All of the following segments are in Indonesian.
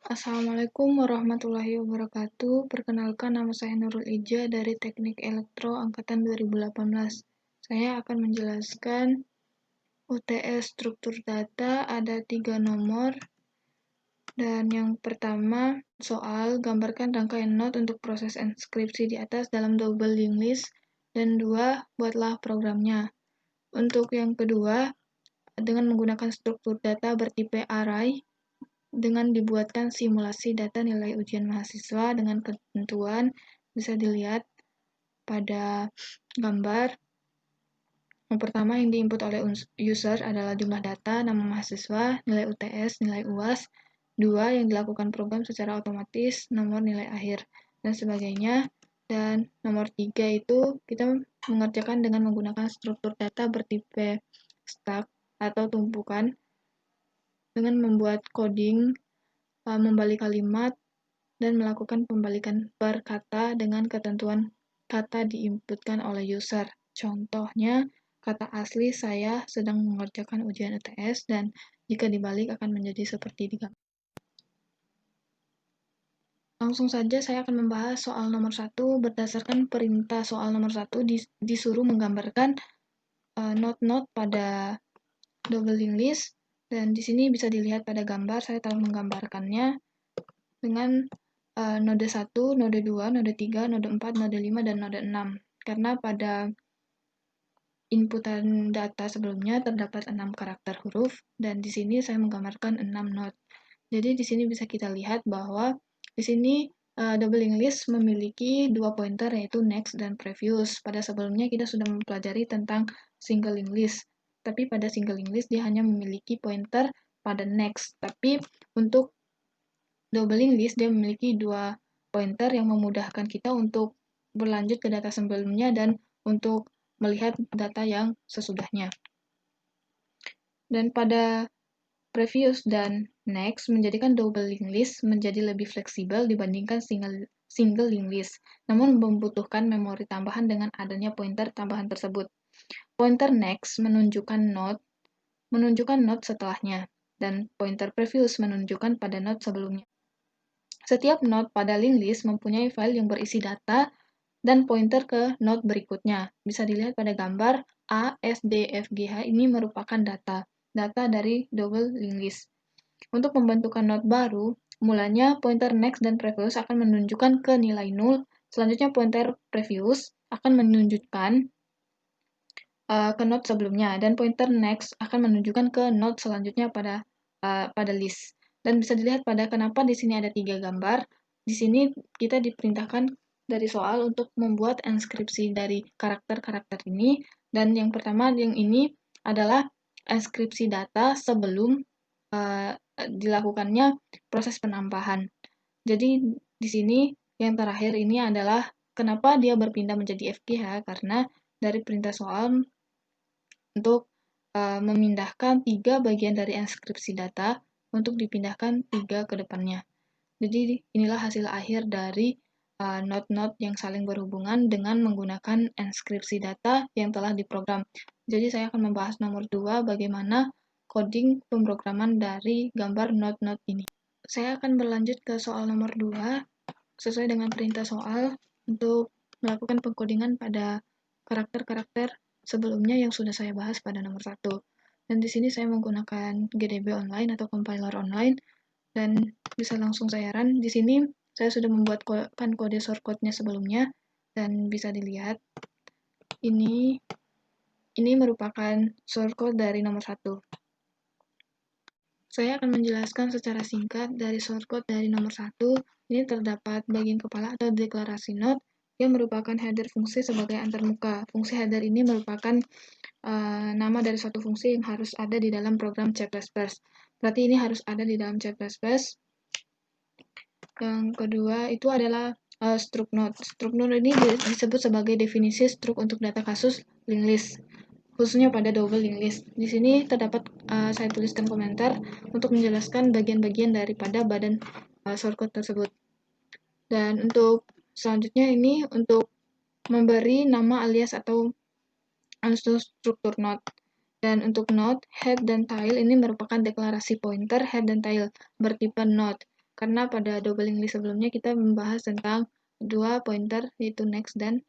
Assalamualaikum warahmatullahi wabarakatuh. Perkenalkan, nama saya Nurul Ija dari Teknik Elektro Angkatan 2018. Saya akan menjelaskan UTS struktur data ada 3 nomor. Dan yang pertama, soal gambarkan rangkaian not untuk proses enskripsi di atas dalam double linked list. Dan 2, buatlah programnya. Untuk yang kedua, dengan menggunakan struktur data bertipe array, dengan dibuatkan simulasi data nilai ujian mahasiswa dengan ketentuan bisa dilihat pada gambar. Yang pertama yang diinput oleh user adalah jumlah data, nama mahasiswa, nilai UTS, nilai UAS. 2, yang dilakukan program secara otomatis, nomor nilai akhir, dan sebagainya. Dan nomor 3 itu kita mengerjakan dengan menggunakan struktur data bertipe stack atau tumpukan dengan membuat coding membalik kalimat, dan melakukan pembalikan per kata dengan ketentuan kata diinputkan oleh user. Contohnya, kata asli saya sedang mengerjakan ujian UTS, dan jika dibalik akan menjadi seperti di gambar. Langsung saja saya akan membahas soal nomor 1. Berdasarkan perintah soal nomor 1, disuruh menggambarkan not-not pada double linked list, dan di sini bisa dilihat pada gambar saya telah menggambarkannya dengan node 1, node 2, node 3, node 4, node 5, dan node 6. Karena pada inputan data sebelumnya terdapat 6 karakter huruf, dan di sini saya menggambarkan 6 node. Jadi di sini bisa kita lihat bahwa di sini double linked list memiliki 2 pointer, yaitu next dan previous. Pada sebelumnya kita sudah mempelajari tentang single linked list. Tapi pada single linked list dia hanya memiliki pointer pada next. Tapi untuk double linked list dia memiliki 2 pointer yang memudahkan kita untuk berlanjut ke data sebelumnya dan untuk melihat data yang sesudahnya. Dan pada previous dan next menjadikan double linked list menjadi lebih fleksibel dibandingkan single linked list, namun membutuhkan memori tambahan dengan adanya pointer tambahan tersebut. Pointer next menunjukkan node setelahnya, dan pointer previous menunjukkan pada node sebelumnya. Setiap node pada linked list mempunyai file yang berisi data dan pointer ke node berikutnya. Bisa dilihat pada gambar A, S, D, F, G, H ini merupakan data dari double linked list. Untuk pembentukan node baru, mulanya pointer next dan previous akan menunjukkan ke nilai 0, selanjutnya pointer previous akan menunjukkan ke node sebelumnya, dan pointer next akan menunjukkan ke node selanjutnya pada list. Dan bisa dilihat pada kenapa di sini ada 3 gambar. Di sini kita diperintahkan dari soal untuk membuat enskripsi dari karakter-karakter ini, dan yang pertama yang ini adalah enskripsi data sebelum dilakukannya proses penambahan. Jadi di sini yang terakhir ini adalah kenapa dia berpindah menjadi FGH, karena dari perintah soal untuk memindahkan 3 bagian dari enskripsi data untuk dipindahkan 3 ke depannya. Jadi inilah hasil akhir dari node-node yang saling berhubungan dengan menggunakan enskripsi data yang telah diprogram. Jadi saya akan membahas nomor 2, bagaimana coding pemrograman dari gambar node-node ini. Saya akan berlanjut ke soal nomor 2, sesuai dengan perintah soal untuk melakukan pengkodingan pada karakter-karakter sebelumnya yang sudah saya bahas pada nomor 1. Dan di sini saya menggunakan GDB online atau compiler online, dan bisa langsung saya run. Di sini saya sudah membuat kode shortcode-nya sebelumnya, dan bisa dilihat ini merupakan shortcode dari nomor 1. Saya akan menjelaskan secara singkat dari shortcode dari nomor 1. Ini terdapat bagian kepala atau deklarasi node yang merupakan header fungsi sebagai antarmuka. Fungsi header ini merupakan nama dari suatu fungsi yang harus ada di dalam program C++. Berarti ini harus ada di dalam C++. Yang kedua itu adalah struct node. Struct node ini disebut sebagai definisi struk untuk data kasus linked list, khususnya pada double linked list. Di sini terdapat saya tuliskan komentar untuk menjelaskan bagian-bagian daripada badan shortcode tersebut. Dan untuk selanjutnya ini untuk memberi nama alias atau struktur node. Dan untuk node, head dan tail ini merupakan deklarasi pointer head dan tail bertipe node. Karena pada double linked list sebelumnya kita membahas tentang dua pointer, yaitu next dan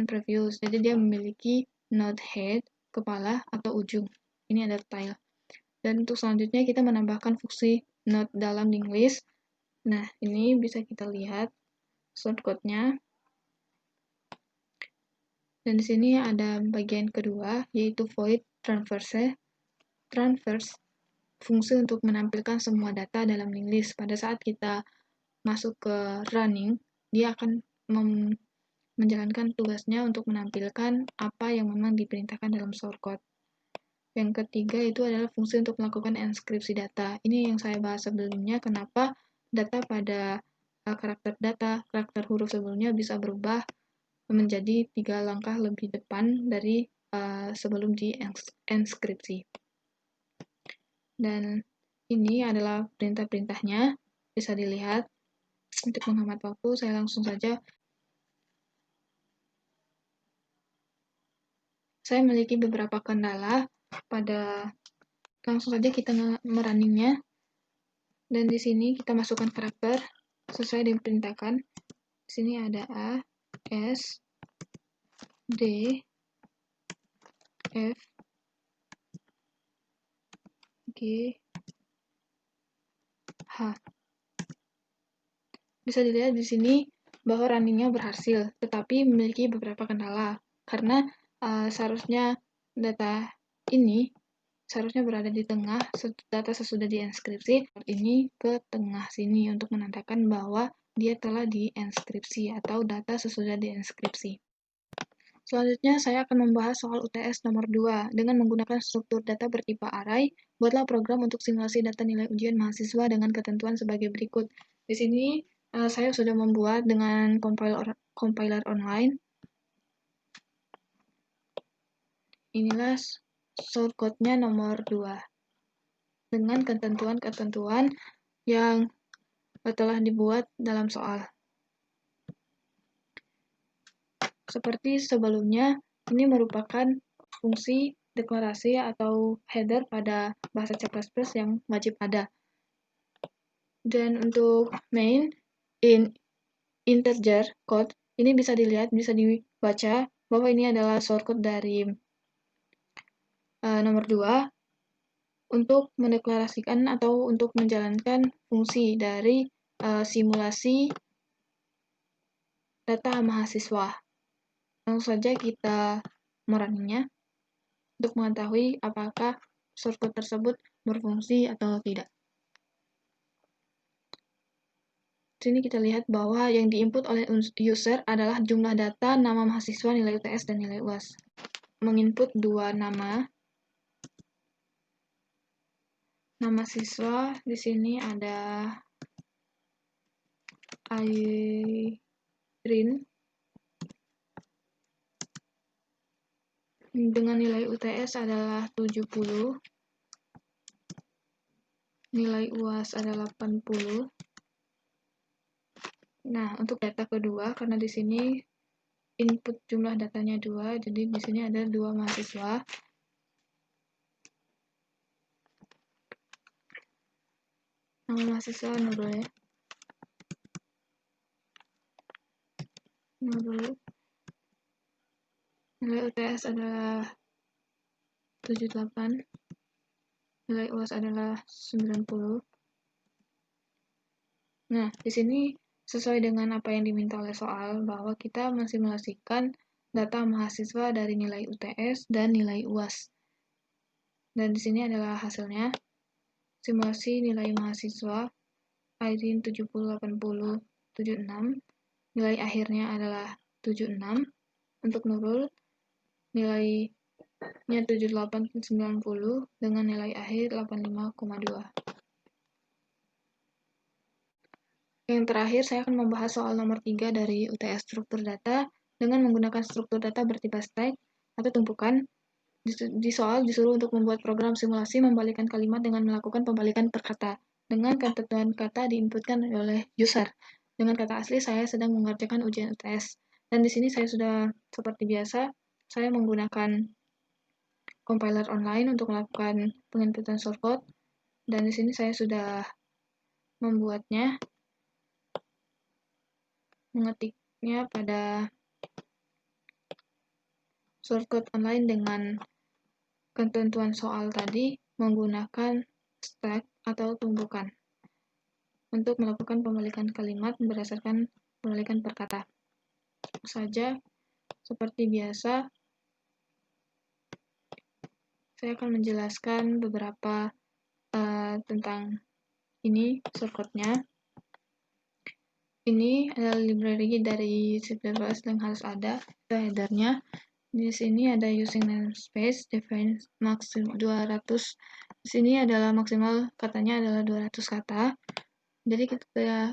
previous. Jadi dia memiliki node head, kepala, atau ujung. Ini ada tile. Dan untuk selanjutnya kita menambahkan fungsi node dalam linked list. Nah, ini bisa kita lihat shortcut-nya. Dan di sini ada bagian kedua, yaitu void transverse. Fungsi untuk menampilkan semua data dalam linked list. Pada saat kita masuk ke running, dia akan menjalankan tugasnya untuk menampilkan apa yang memang diperintahkan dalam shortcut. Yang ketiga itu adalah fungsi untuk melakukan enskripsi data. Ini yang saya bahas sebelumnya, kenapa data pada karakter huruf sebelumnya bisa berubah menjadi 3 langkah lebih depan dari sebelum di enskripsi. Dan ini adalah perintah-perintahnya, bisa dilihat. Untuk menghemat waktu, saya langsung saja. Saya memiliki beberapa kendala langsung saja kita merunningnya. Dan di sini kita masukkan karakter sesuai dengan perintahkan. Di sini ada A, S, D, F, G, H. Bisa dilihat di sini bahwa runningnya berhasil, tetapi memiliki beberapa kendala. Karena seharusnya data ini seharusnya berada di tengah, data sesudah dienskripsi, ini ke tengah sini untuk menandakan bahwa dia telah dienskripsi atau data sesudah dienskripsi. Selanjutnya, saya akan membahas soal UTS nomor 2. Dengan menggunakan struktur data bertipe array, buatlah program untuk simulasi data nilai ujian mahasiswa dengan ketentuan sebagai berikut. Di sini, saya sudah membuat dengan compiler online. Inilah shortcut-nya nomor 2. Dengan ketentuan-ketentuan yang telah dibuat dalam soal. Seperti sebelumnya, ini merupakan fungsi deklarasi atau header pada bahasa C++ yang wajib ada. Dan untuk main integer code, ini bisa dilihat, bisa dibaca bahwa ini adalah shortcut dari nomor 2 untuk mendeklarasikan atau untuk menjalankan fungsi dari simulasi data mahasiswa. Langsung saja kita merunningnya untuk mengetahui apakah shortcut tersebut berfungsi atau tidak. Di sini kita lihat bahwa yang diinput oleh user adalah jumlah data, nama mahasiswa, nilai UTS, dan nilai UAS. Menginput dua nama siswa, di sini ada Airin dengan nilai UTS adalah 70, nilai UAS adalah 80. Nah, untuk data kedua, karena di sini input jumlah datanya 2, jadi di sini ada 2 mahasiswa. Nama mahasiswa Nurul ya. Nurul. Nilai UTS adalah 78. Nilai UAS adalah 90. Nah, di sini sesuai dengan apa yang diminta oleh soal, bahwa kita mensimulasikan data mahasiswa dari nilai UTS dan nilai UAS. Dan di sini adalah hasilnya. Simulasi nilai mahasiswa Airin 70, 80, 76. Nilai akhirnya adalah 76. Untuk Nurul, nilainya 78, 90 dengan nilai akhir 85,2. Yang terakhir, saya akan membahas soal nomor 3 dari UTS struktur data dengan menggunakan struktur data bertipe stack atau tumpukan. Di soal disuruh untuk membuat program simulasi membalikkan kalimat dengan melakukan pembalikan per kata. Dengan ketentuan kata diinputkan oleh user. Dengan kata asli, saya sedang mengerjakan ujian UTS. Dan di sini saya sudah, seperti biasa, saya menggunakan compiler online untuk melakukan penginputan shortcode. Dan di sini saya sudah mengetiknya pada shortcut online dengan ketentuan soal tadi menggunakan stack atau tumpukan untuk melakukan pembalikan kalimat berdasarkan pembalikan per kata. Saja seperti biasa, saya akan menjelaskan beberapa tentang ini shortcutnya. Ini adalah library dari C++ yang harus ada, itu headernya. Di sini ada using namespace, define maksimal 200. Di sini adalah maksimal katanya adalah 200 kata. Jadi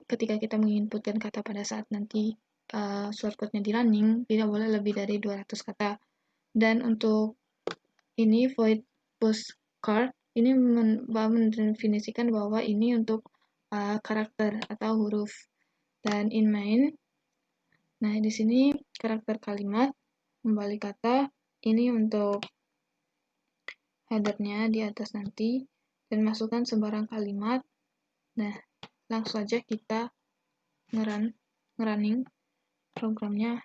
ketika kita menginputkan kata pada saat nanti shortcutnya di running, tidak boleh lebih dari 200 kata. Dan untuk ini void postcard, ini mendefinisikan bahwa ini untuk karakter atau huruf. Dan in main, nah di sini karakter kalimat, kembali kata, ini untuk headernya di atas nanti, dan masukkan sembarang kalimat. Nah, langsung saja kita ngerunning programnya.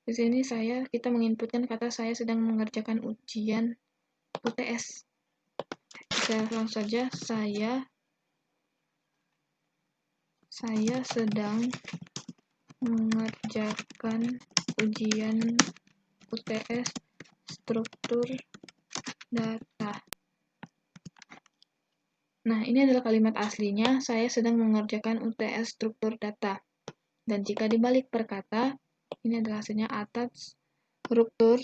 Di sini kita menginputkan kata saya sedang mengerjakan ujian UTS. Kita langsung saja saya sedang mengerjakan ujian UTS struktur data. Nah, ini adalah kalimat aslinya, saya sedang mengerjakan UTS struktur data. Dan jika dibalik per kata, ini adalah hasilnya atas struktur.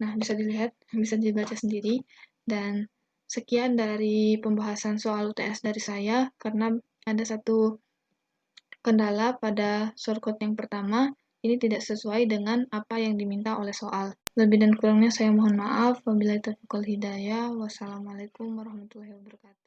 Nah, bisa dilihat, bisa dibaca sendiri. Dan sekian dari pembahasan soal UTS dari saya, karena ada satu kendala pada shortcut yang pertama, ini tidak sesuai dengan apa yang diminta oleh soal. Lebih dan kurangnya saya mohon maaf. Wabillahi taufiq wal hidayah. Wassalamualaikum warahmatullahi wabarakatuh.